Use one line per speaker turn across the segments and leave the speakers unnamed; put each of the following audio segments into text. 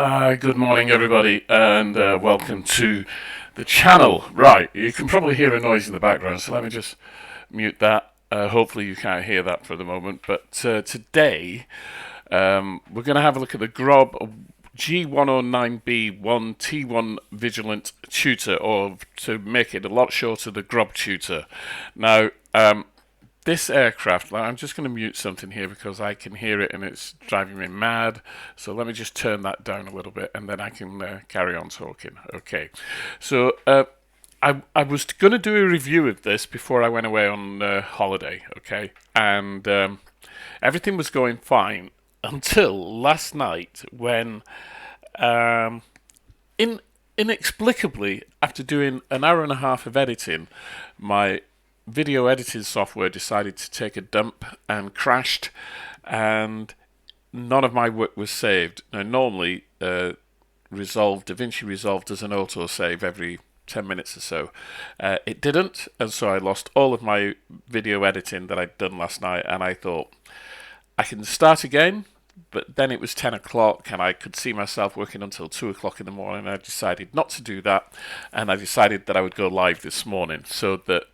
Good morning, everybody, and welcome to the channel. Right, you can probably hear a noise in the background, so let me just mute that. Hopefully you can't hear that for the moment, but today we're going to have a look at the Grob G109B1 T1 Vigilant Tutor, or to make it a lot shorter, the Grob Tutor. Now, this aircraft, I'm just going to mute something here because I can hear it and it's driving me mad. So let me just turn that down a little bit and then I can carry on talking. Okay. So I was going to do a review of this before I went away on holiday. Okay. And everything was going fine until last night when inexplicably, after doing an hour and a half of editing, my video editing software decided to take a dump and crashed, and none of my work was saved. Now, normally DaVinci Resolve does an autosave every 10 minutes or so. It didn't, and so I lost all of my video editing that I'd done last night, and I thought I can start again. But then it was 10 o'clock and I could see myself working until 2 o'clock in the morning. I decided not to do that, and I decided that I would go live this morning, so that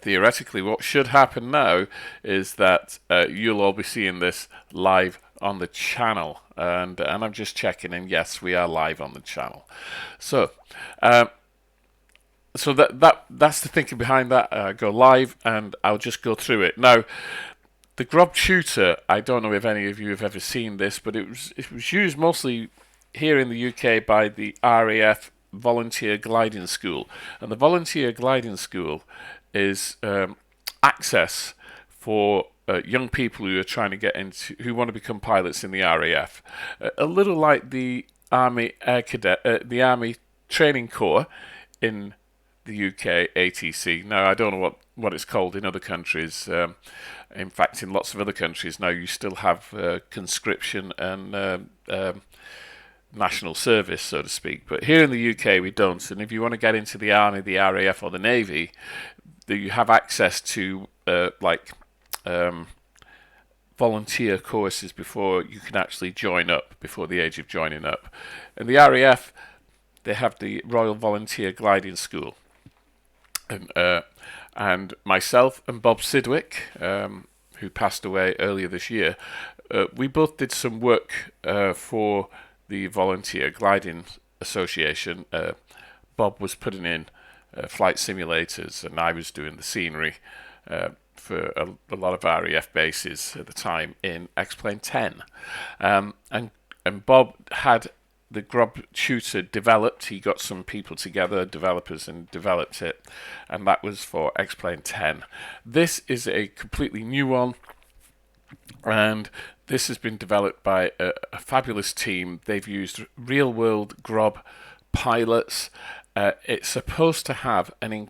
theoretically what should happen now is that you'll all be seeing this live on the channel, and I'm just checking, and yes, we are live on the channel. So that's the thinking behind that. Go live and I'll just go through it now. The Grob Tutor, I don't know if any of you have ever seen this, but it was used mostly here in the UK by the RAF Volunteer Gliding School, and the Volunteer Gliding School is access for young people who are trying to get into, who want to become pilots in the RAF. A little like the Army Air Cadet, the Army Training Corps in the UK, ATC. Now, I don't know what it's called in other countries. In fact, in lots of other countries now, you still have conscription and national service, so to speak. But here in the UK, we don't. And if you want to get into the Army, the RAF, or the Navy, you have access to volunteer courses before you can actually join up, before the age of joining up. In the RAF, they have the Royal Volunteer Gliding School. And myself and Bob Sidwick, who passed away earlier this year, we both did some work for the Volunteer Gliding Association. Bob was putting in flight simulators, and I was doing the scenery for a lot of RAF bases at the time in Xplane 10. And Bob had the Grob Tutor developed. He got some people together, developers, and developed it, and that was for Xplane 10. This is a completely new one, and this has been developed by a fabulous team. They've used real-world Grob pilots. It's supposed to have a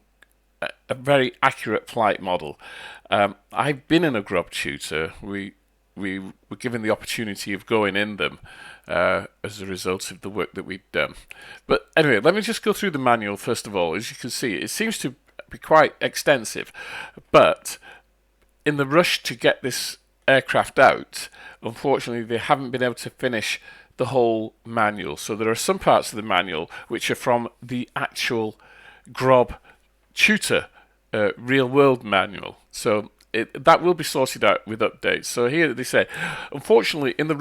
very accurate flight model. I've been in a Grob Tutor. We were given the opportunity of going in them as a result of the work that we'd done. But anyway, let me just go through the manual first of all. As you can see, it seems to be quite extensive, but in the rush to get this aircraft out, unfortunately they haven't been able to finish the whole manual. So there are some parts of the manual which are from the actual Grob Tutor real world manual. So that will be sorted out with updates. So here they say, unfortunately, in the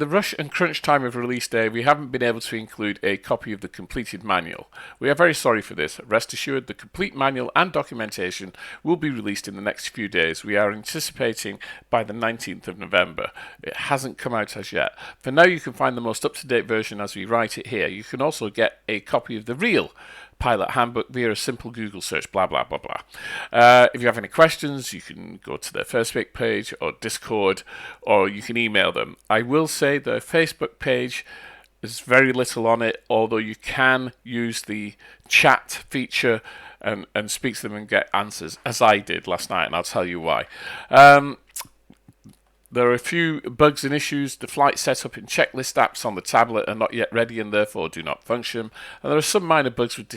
rush and crunch time of release day, we haven't been able to include a copy of the completed manual. We are very sorry for this. Rest assured, the complete manual and documentation will be released in the next few days. We are anticipating by the 19th of November. It hasn't come out as yet. For now, you can find the most up-to-date version as we write it here. You can also get a copy of the real pilot handbook via a simple Google search, blah, blah, blah, blah. If you have any questions, you can go to their Facebook page or Discord, or you can email them. I will say the Facebook page is very little on it, although you can use the chat feature and speak to them and get answers, as I did last night, and I'll tell you why. There are a few bugs and issues. The flight setup and checklist apps on the tablet are not yet ready and therefore do not function. And there are some minor bugs with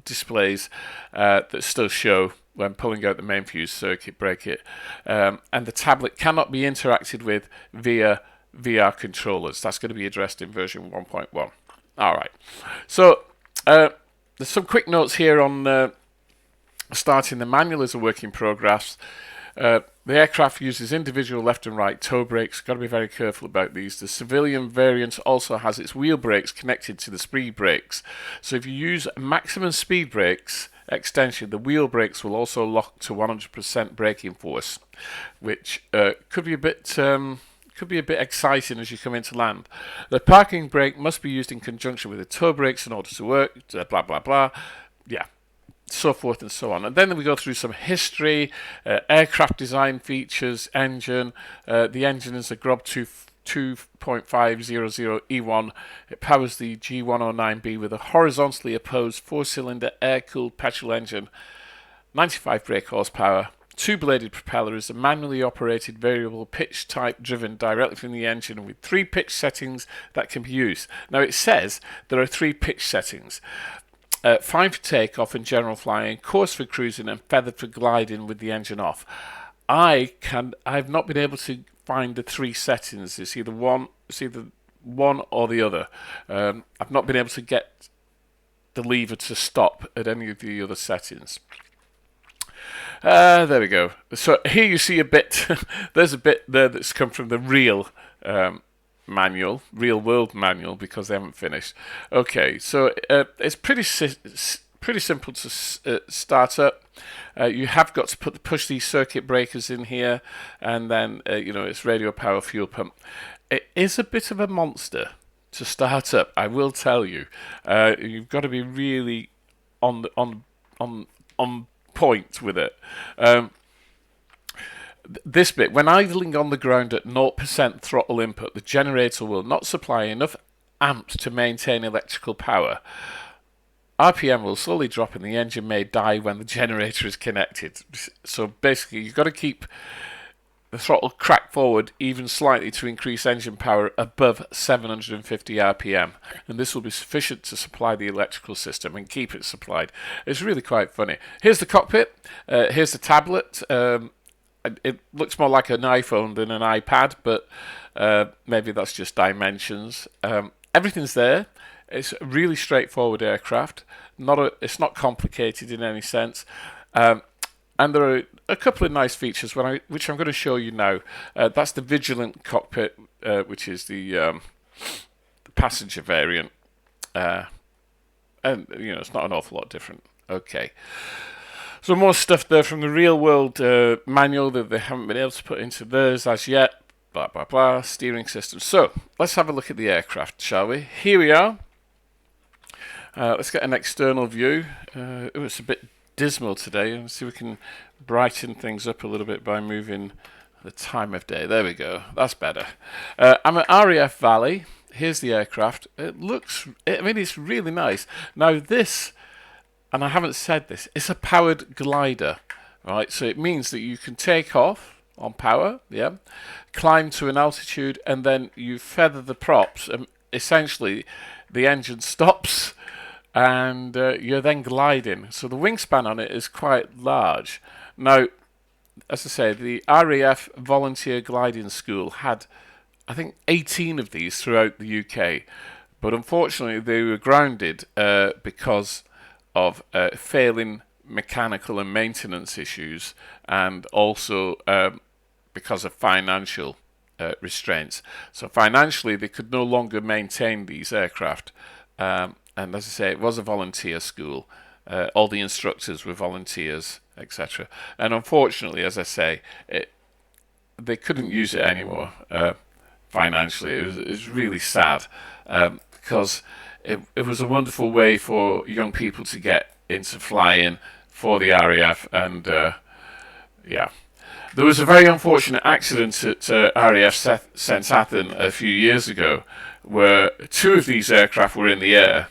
displays that still show when pulling out the main fuse circuit breaker. And the tablet cannot be interacted with via VR controllers. That's going to be addressed in version 1.1. All right. So there's some quick notes here on starting the manual as a work in progress. The aircraft uses individual left and right toe brakes. Got to be very careful about these. The civilian variant also has its wheel brakes connected to the speed brakes. So if you use maximum speed brakes extension, the wheel brakes will also lock to 100% braking force, which could be a bit exciting as you come into land. The parking brake must be used in conjunction with the toe brakes in order to work. Blah blah blah. Yeah. So forth and so on. And then we go through some history, aircraft design features, engine. The engine is a Grob 2.500 E1. It powers the G109B with a horizontally opposed 4-cylinder air-cooled petrol engine, 95 brake horsepower, 2-bladed propeller, is a manually operated variable pitch type driven directly from the engine with 3 pitch settings that can be used. Now it says there are 3 pitch settings. Fine for takeoff and general flying, coarse for cruising, and feathered for gliding with the engine off. I've not been able to find the 3 settings. It's either one or the other. I've not been able to get the lever to stop at any of the other settings. There we go. So here you see a bit. There's a bit there that's come from the real world manual, because they haven't finished. Okay, so it's pretty simple to start up. You have got to push these circuit breakers in here, and then it's radio power fuel pump. It is a bit of a monster to start up, I will tell you. You've got to be really on point with it. This bit, when idling on the ground at 0% throttle input, the generator will not supply enough amps to maintain electrical power. RPM will slowly drop and the engine may die when the generator is connected. So basically, you've got to keep the throttle cracked forward even slightly to increase engine power above 750 RPM. And this will be sufficient to supply the electrical system and keep it supplied. It's really quite funny. Here's the cockpit. Here's the tablet. It looks more like an iPhone than an iPad, but maybe that's just dimensions. Everything's there. It's a really straightforward aircraft. It's not complicated in any sense. And there are a couple of nice features which I'm going to show you now. That's the Vigilant Cockpit, which is the passenger variant. And it's not an awful lot different. Okay. So more stuff there from the real world manual that they haven't been able to put into theirs as yet. Blah, blah, blah. Steering system. So let's have a look at the aircraft, shall we? Here we are. Let's get an external view. It's a bit dismal today. Let's see if we can brighten things up a little bit by moving the time of day. There we go. That's better. I'm at RAF Valley. Here's the aircraft. It's really nice. Now this, and I haven't said this, it's a powered glider, right? So it means that you can take off on power, yeah, climb to an altitude, and then you feather the props, and essentially the engine stops, and you're then gliding. So the wingspan on it is quite large. Now, as I say, the RAF Volunteer Gliding School had, I think, 18 of these throughout the UK, but unfortunately they were grounded because of failing mechanical and maintenance issues, and also because of financial restraints. So financially they could no longer maintain these aircraft, and as I say, it was a volunteer school. All the instructors were volunteers, etc. And unfortunately, as I say, they couldn't use it anymore financially. It was really sad, because it was a wonderful way for young people to get into flying for the RAF, and yeah. There was a very unfortunate accident at RAF St Athan a few years ago, where 2 of these aircraft were in the air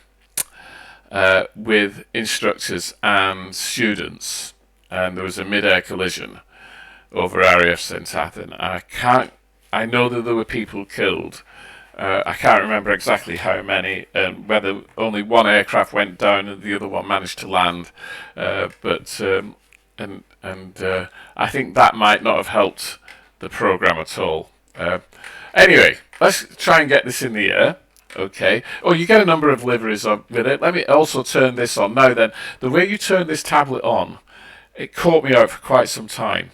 with instructors and students, and there was a mid-air collision over RAF St Athan. I know that there were people killed. I can't remember exactly how many, and whether only one aircraft went down and the other one managed to land. But I think that might not have helped the program at all. Anyway, let's try and get this in the air. Okay. Oh, you get a number of liveries with it. Let me also turn this on. Now then, the way you turn this tablet on, it caught me out for quite some time.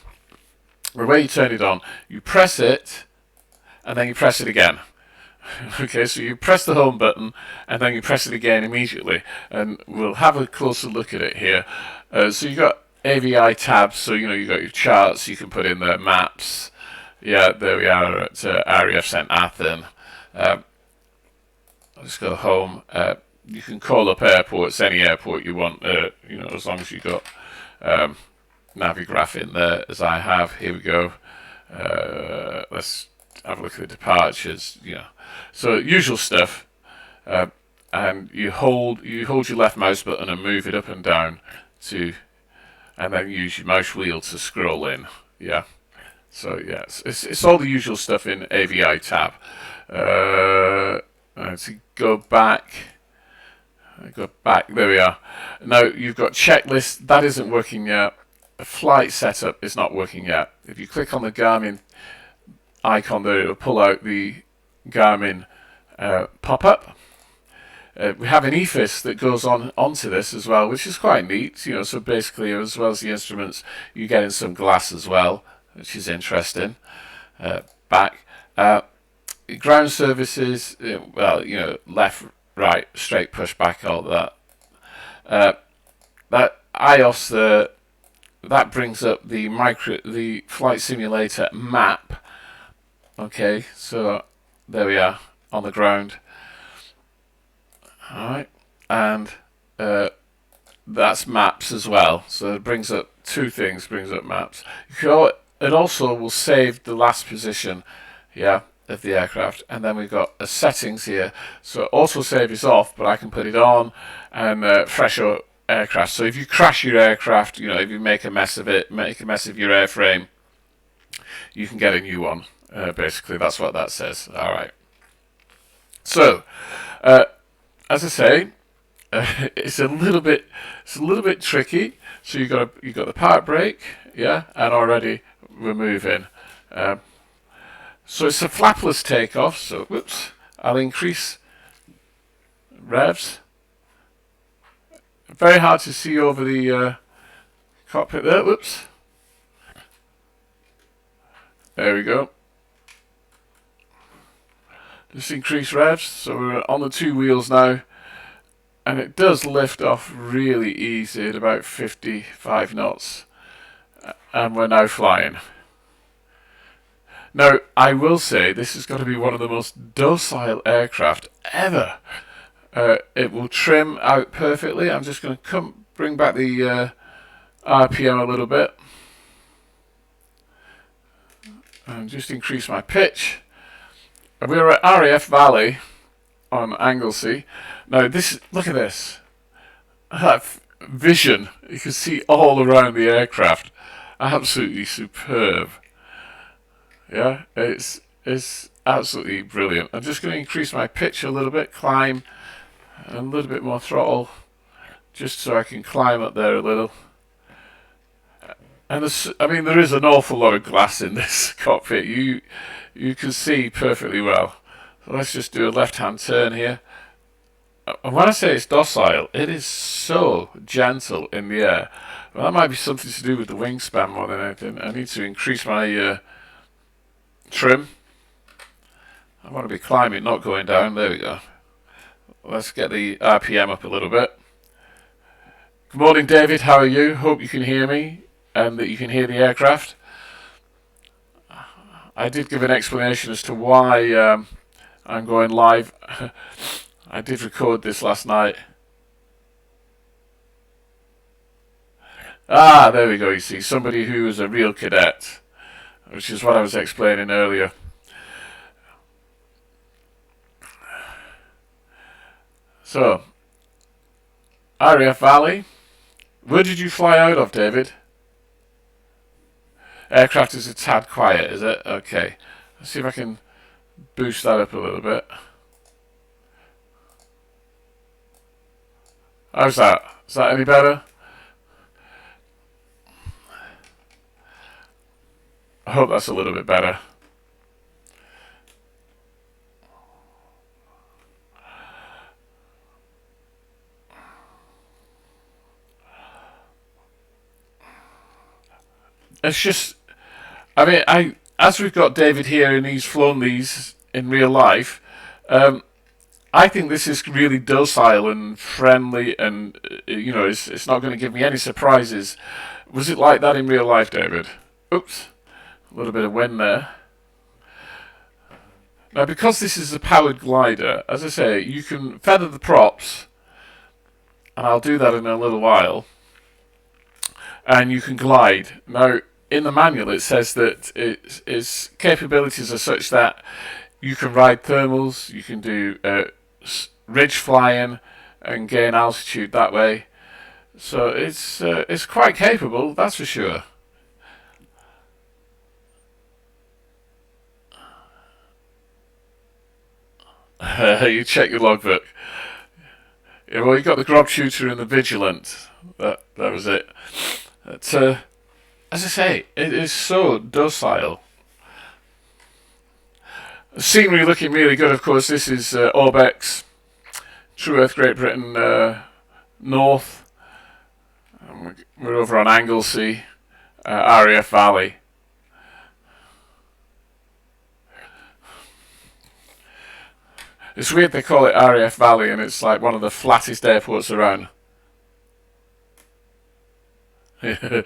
The way you turn it on, you press it, and then you press it again. Okay, so you press the home button, and then you press it again immediately. And we'll have a closer look at it here. So you've got AVI tabs, so you've got your charts, you can put in the maps. Yeah, there we are at RAF St. Athan. Let's go home. You can call up airports, any airport you want, as long as you've got Navigraph in there, as I have. Here we go. Let's have a look at the departures. So usual stuff. And you hold your left mouse button and move it up and down and then use your mouse wheel to scroll in. Yeah. So yeah, it's all the usual stuff in AVI tab. To go back. There we are. Now you've got checklist. That isn't working yet. Flight setup is not working yet. If you click on the Garmin icon there, it'll pull out the Garmin pop-up. We have an EFIS that goes onto this as well, which is quite neat. So basically, as well as the instruments, you get in some glass as well, which is interesting. Back. Ground services, left, right, straight, push back, all that. That iOS, that brings up the flight simulator map. Okay, so there we are on the ground. All right, and that's maps as well. So it brings up two things. Brings up maps. It also will save the last position. Yeah. Of the aircraft, and then we've got a settings here. So autosave is off, but I can put it on, and fresh aircraft. So if you crash your aircraft, if you make a mess of it, make a mess of your airframe, you can get a new one. Basically, that's what that says. All right. So, as I say, it's a little bit tricky. So you got the part brake, yeah, and already we're moving. So it's a flapless takeoff, so whoops, I'll increase revs. Very hard to see over the cockpit there, whoops. There we go. Just increase revs, so we're on the two wheels now. And it does lift off really easy at about 55 knots. And we're now flying. Now, I will say this has got to be one of the most docile aircraft ever. It will trim out perfectly. I'm just going to bring back the RPM a little bit. And just increase my pitch. And we're at RAF Valley on Anglesey. Now, look at this. That vision. You can see all around the aircraft. Absolutely superb. Yeah, it's absolutely brilliant. I'm just going to increase my pitch a little bit, climb, and a little bit more throttle, just so I can climb up there a little. And there is an awful lot of glass in this cockpit. You can see perfectly well. So let's just do a left-hand turn here. And when I say it's docile, it is so gentle in the air. Well, that might be something to do with the wingspan more than anything. I need to increase my trim. I want to be climbing, not going down. There we go. Let's get the RPM up a little bit. Good morning, David. How are you? Hope you can hear me and that you can hear the aircraft. I did give an explanation as to why I'm going live. I did record this last night. There we go. You see, somebody who is a real cadet, which is what I was explaining earlier. So, RAF Valley. Where did you fly out of, David? Aircraft is a tad quiet, is it? Okay. Let's see if I can boost that up a little bit. How's that? Is that any better? I hope that's a little bit better. it's just, I mean, as we've got David here and he's flown these in real life, I think this is really docile and friendly, and it's not going to give me any surprises. Was it like that in real life, David? Oops, a little bit of wind there. Now, because this is a powered glider, as I say, you can feather the props, and I'll do that in a little while, and you can glide. Now, in the manual, it says that its capabilities are such that you can ride thermals, you can do ridge flying, and gain altitude that way. So it's quite capable, that's for sure. You check your logbook. Yeah, well, you got the Grob Shooter and the Vigilant. That was it. But, as I say, it is so docile. The scenery looking really good, of course. This is Orbex, True Earth, Great Britain, North. We're over on Anglesey, RAF Valley. It's weird they call it RAF Valley and it's like one of the flattest airports around. It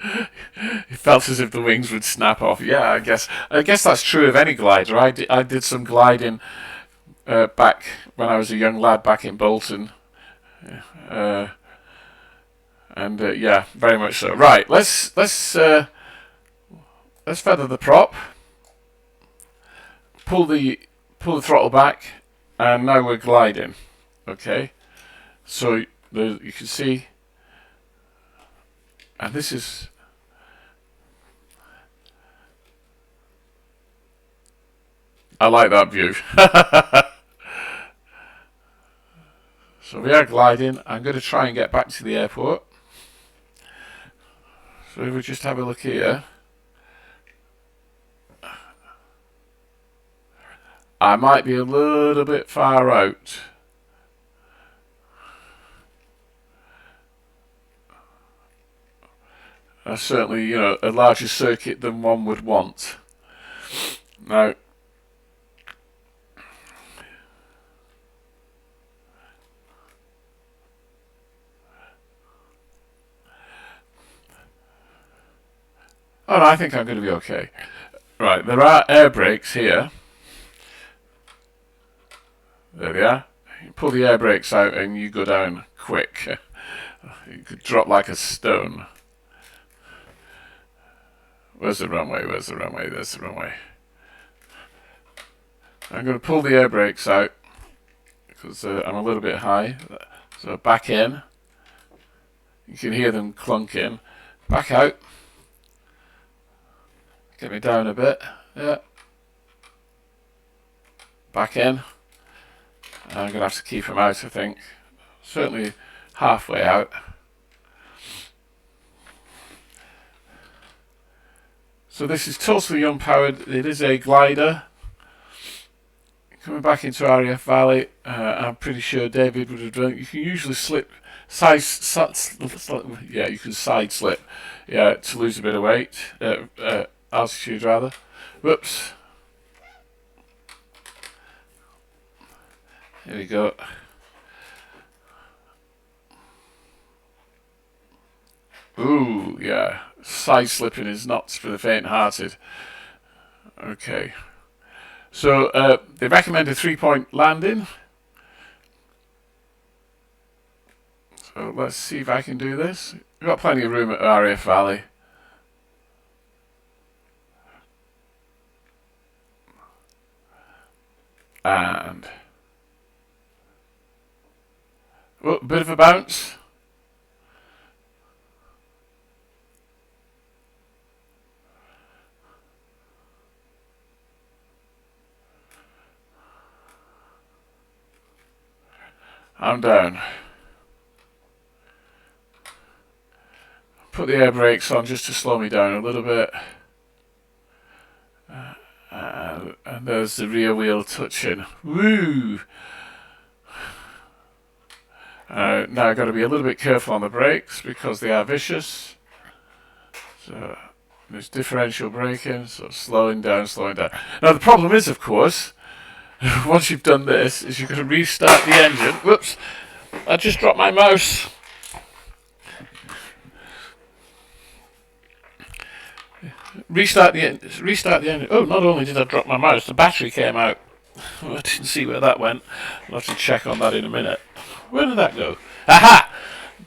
felt as if the wings would snap off. Yeah, I guess that's true of any glider. I did some gliding back when I was a young lad back in Bolton, uh, and yeah, very much so. Right, let's feather the prop, pull the throttle back, and now we're gliding. Okay, so you can see, and this is. I like that view. So we are gliding. I'm going to try and get back to the airport. So if we just have a look here. I might be a little bit far out. Certainly, a larger circuit than one would want. Now, oh no, I think I'm going to be okay. Right, there are air brakes here. There they are. You pull the air brakes out and you go down quick. You could drop like a stone. Where's the runway? Where's the runway? There's the runway. I'm going to pull the air brakes out because I'm a little bit high. So back in. You can hear them clunking. Back out. Get me down a bit. Yeah. Back in. I'm going to have to keep them out, I think. Certainly halfway out. So this is totally unpowered. It is a glider. Coming back into RAF Valley, I'm pretty sure David would have done. You can usually yeah, you can side slip, yeah, to lose a bit of weight, altitude rather. Whoops. Here we go. Ooh, yeah. Side slipping is not for the faint-hearted. Okay. So they recommend a 3-point landing. So let's see if I can do this. We've got plenty of room at RAF Valley. And oh, a bit of a bounce. I'm down. Put the air brakes on just to slow me down a little bit. And there's the rear wheel touching. Woo! Now I've got to be a little bit careful on the brakes because they are vicious. So There's differential braking, so slowing down, slowing down. Now the problem is, of course, once you've done this, is you've got to restart the engine. Whoops! I just dropped my mouse. Restart the engine. Oh, not only did I drop my mouse, the battery came out. I didn't see where that went. I'll have to check on that in a minute. Where did that go? Aha!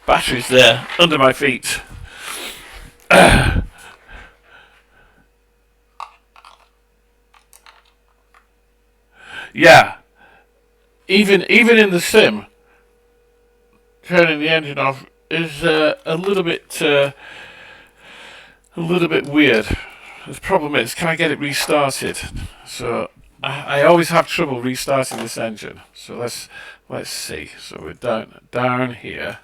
Battery's there, under my feet. Yeah. Even in the sim, turning the engine off is a little bit weird. The problem is, can I get it restarted? So I always have trouble restarting this engine. So let's see. So we're down here.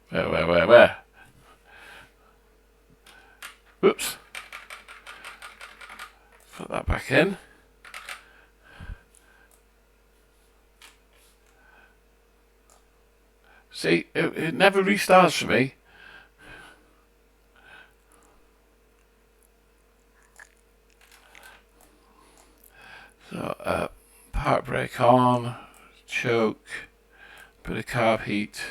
Where? Oops. Put that back in. See, it never restarts for me. So, park brake on, choke, bit of carb heat.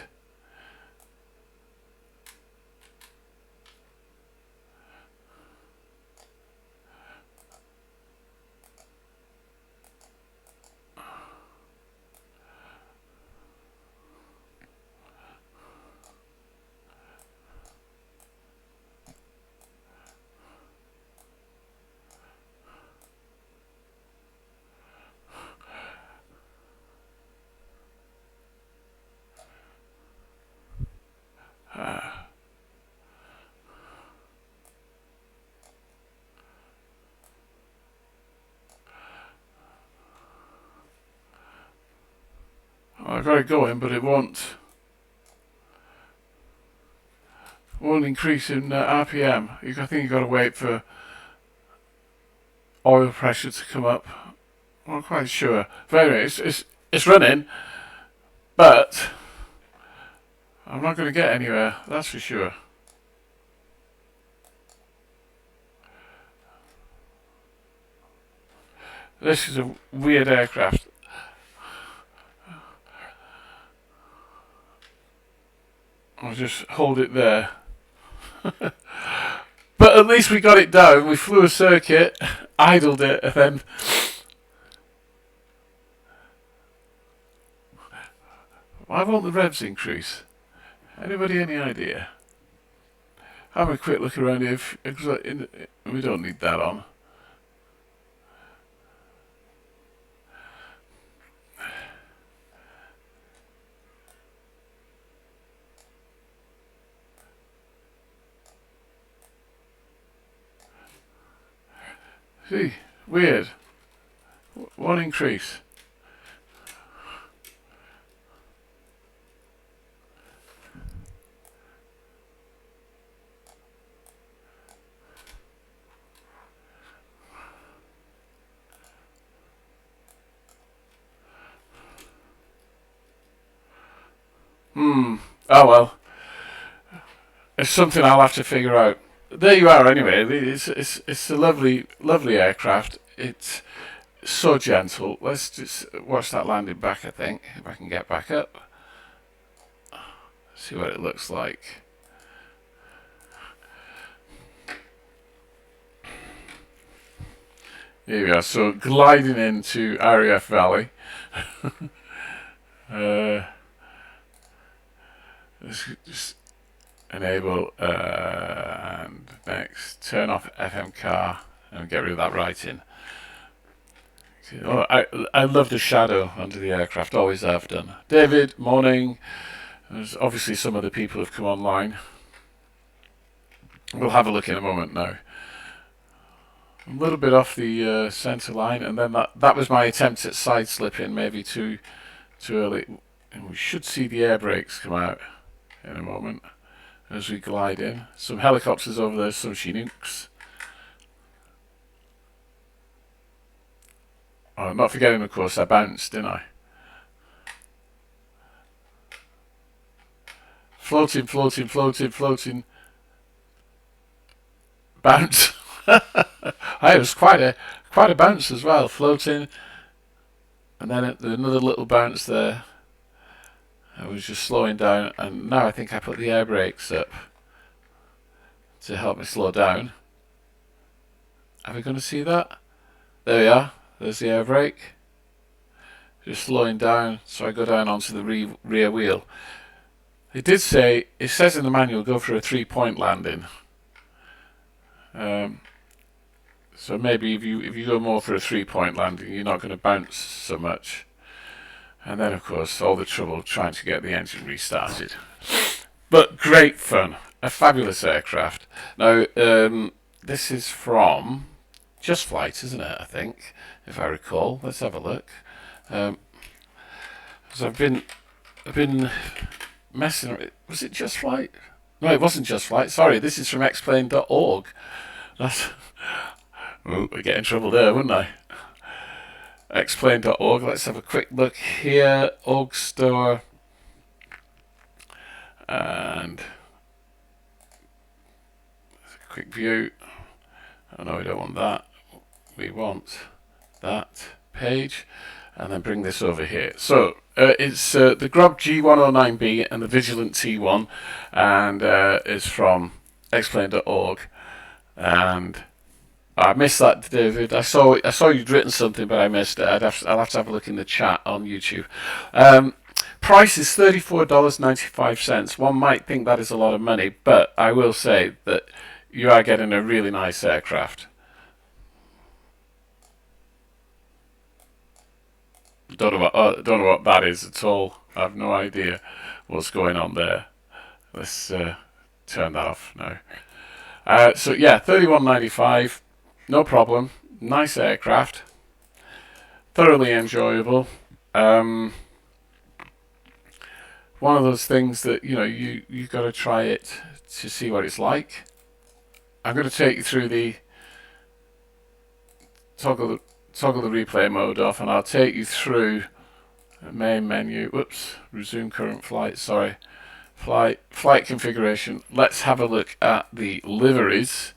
I got it going, but it won't increase in RPM. I think you got to wait for oil pressure to come up. I'm not quite sure. But anyway, it's running, but I'm not going to get anywhere. That's for sure. This is a weird aircraft. I'll just hold it there. But at least we got it down. We flew a circuit, idled it, and then... Why won't the revs increase? Anybody any idea? Have a quick look around here. We don't need that on. See, weird. One increase. Oh well. It's something I'll have to figure out. There you are. Anyway, it's a lovely aircraft. It's so gentle. Let's just watch that landing back. I think if I can get back up, see what it looks like. Here we are. So gliding into RAF Valley. Let's just enable and next turn off FM car and get rid of that writing. Oh, I love the shadow under the aircraft, always have done. David, morning. There's obviously some other people have come online. We'll have a look in a moment now. A little bit off the centre line, and then that was my attempt at side slipping, maybe too early. And we should see the air brakes come out in a moment as we glide in. Some helicopters over there, some Chinooks. Oh, not forgetting, of course, I bounced, didn't I? floating, floating, floating, floating. Bounce. It was quite a bounce as well, floating, and then another little bounce there. I was just slowing down, and now I think I put the air brakes up to help me slow down. Are we going to see that? There we are. There's the air brake. Just slowing down, so I go down onto the rear wheel. It says in the manual, go for a 3-point landing. So maybe if you go more for a 3-point landing, you're not going to bounce so much. And then, of course, all the trouble trying to get the engine restarted. But great fun. A fabulous aircraft. Now, this is from Just Flight, isn't it, I think, if I recall. Let's have a look. So I've been messing around. Was it Just Flight? No, it wasn't Just Flight. Sorry, this is from Xplane.org. I'd get in trouble there, wouldn't I? Xplane.org. Let's have a quick look here. Org store. And a quick view. Oh no, we don't want that. We want that page. And then bring this over here. So it's the Grob G109B and the Vigilant T1, and it's from Xplane.org. And I missed that, David. I saw you'd written something, but I missed it. I'll have to have a look in the chat on YouTube. Price is $34.95. One might think that is a lot of money, but I will say that you are getting a really nice aircraft. Don't know what that is at all. I have no idea what's going on there. Let's turn that off now. So yeah, $31.95, no problem. Nice aircraft, thoroughly enjoyable. One of those things that you got to try it to see what it's like. I'm going to take you through the toggle the replay mode off, and I'll take you through the main menu. Whoops, resume current flight. Sorry, flight configuration. Let's have a look at the liveries,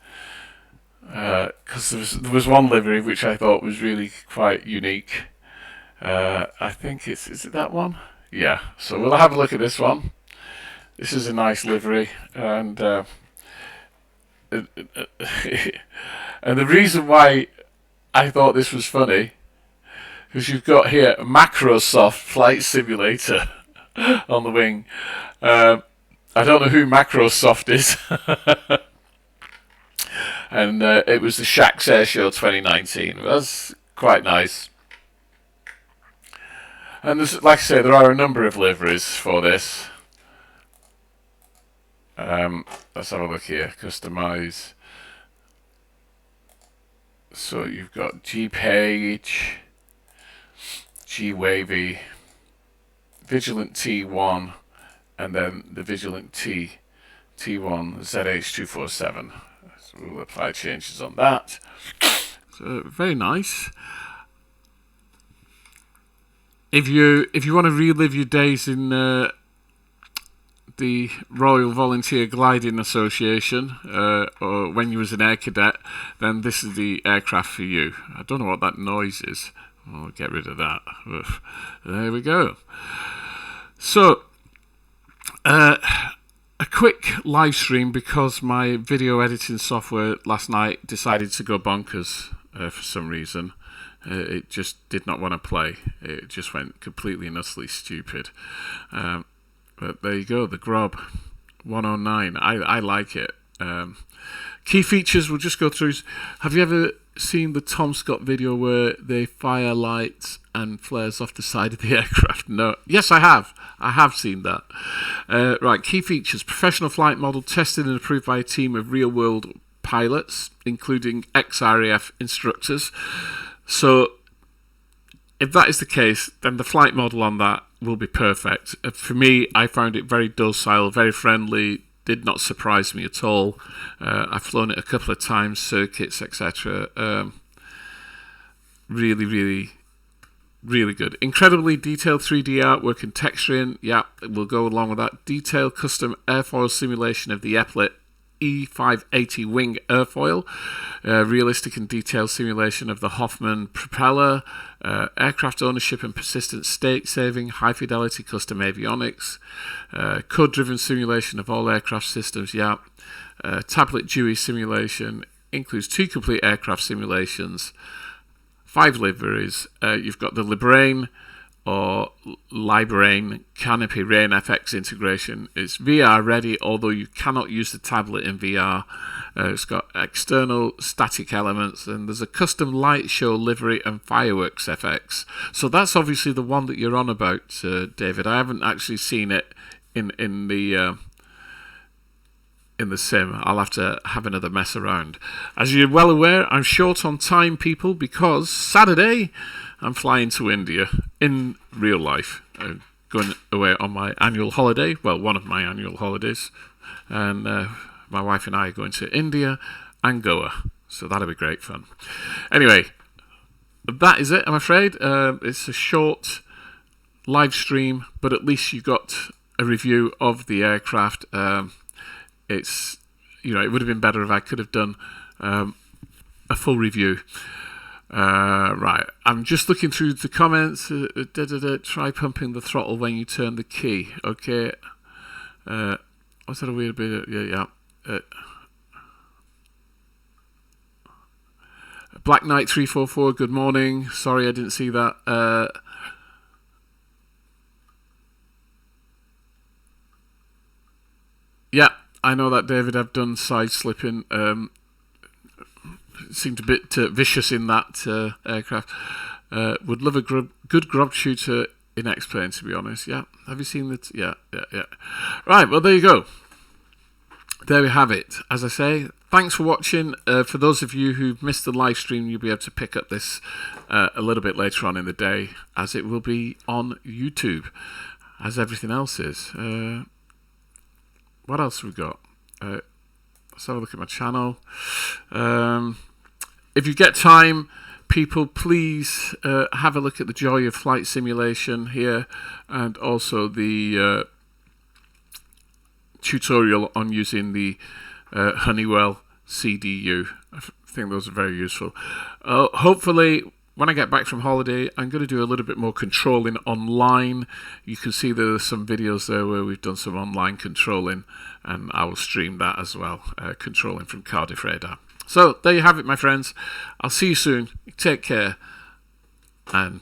because there was one livery which I thought was really quite unique. I think is it that one? Yeah. So we'll have a look at this one. This is a nice livery, and and the reason why I thought this was funny, because you've got here a Macrosoft flight simulator on the wing. I don't know who Macrosoft is. And it was the Shax Air Show 2019. That's quite nice. And there's, like I say, there are a number of liveries for this. Let's have a look here. Customize. So you've got G-Page, G-Wavy, Vigilant T1, and then the Vigilant T1 ZH247. So we'll apply changes on that. So very nice. If you want to relive your days in the Royal Volunteer Gliding Association, or when you was an air cadet, then this is the aircraft for you. I don't know what that noise is. I'll get rid of that. There we go. So, a quick live stream, because my video editing software last night decided to go bonkers for some reason. It just did not want to play. It just went completely and utterly stupid. But there you go, the Grob 109. I like it. Key features, we'll just go through. Have you ever seen the Tom Scott video where they fire lights and flares off the side of the aircraft? No. Yes, I have. I have seen that. Right, key features. Professional flight model tested and approved by a team of real-world pilots, including ex-RAF instructors. So, if that is the case, then the flight model on that will be perfect. For me, I found it very docile, very friendly, did not surprise me at all. I've flown it a couple of times, circuits, etc. Really, really Really good. Incredibly detailed 3D artwork and texturing. Yeah, we'll go along with that. Detailed custom airfoil simulation of the Eplet E580 wing airfoil. Realistic and detailed simulation of the Hoffman propeller. Aircraft ownership and persistent state saving. High fidelity custom avionics. Code driven simulation of all aircraft systems. Yeah. Tablet GUI simulation. Includes 2 complete aircraft simulations. 5 liveries. You've got the Librain or Librain Canopy Rain FX integration. It's VR ready, although you cannot use the tablet in VR. It's got external static elements, and there's a custom light show livery and fireworks FX. So that's obviously the one that you're on about, David. I haven't actually seen it in the sim. I'll have to have another mess around. As you're well aware, I'm short on time, people, because Saturday I'm flying to India in real life. I'm going away on my annual holiday, well, one of my annual holidays, and my wife and I are going to India and Goa, so that'll be great fun. Anyway, that is it, I'm afraid. It's a short live stream, but at least you got a review of the aircraft. It's, it would have been better if I could have done a full review. Right, I'm just looking through the comments. Try pumping the throttle when you turn the key. Okay. Was that a weird bit? Yeah. Black Knight 344. Good morning. Sorry, I didn't see that. Yeah. I know that, David. I've done side slipping. Seemed a bit vicious in that aircraft. Would love a good grub shooter in Xplane, to be honest. Yeah. Have you seen that? Yeah. Right. Well, there you go. There we have it. As I say, thanks for watching. For those of you who've missed the live stream, you'll be able to pick up this a little bit later on in the day, as it will be on YouTube, as everything else is. What else have we got? Let's have a look at my channel. If you get time, people, please have a look at the Joy of Flight simulation here, and also the tutorial on using the Honeywell CDU. I think those are very useful. Hopefully, when I get back from holiday, I'm going to do a little bit more controlling online. You can see there are some videos there where we've done some online controlling, and I will stream that as well, controlling from Cardiff Radar. So there you have it, my friends. I'll see you soon. Take care, and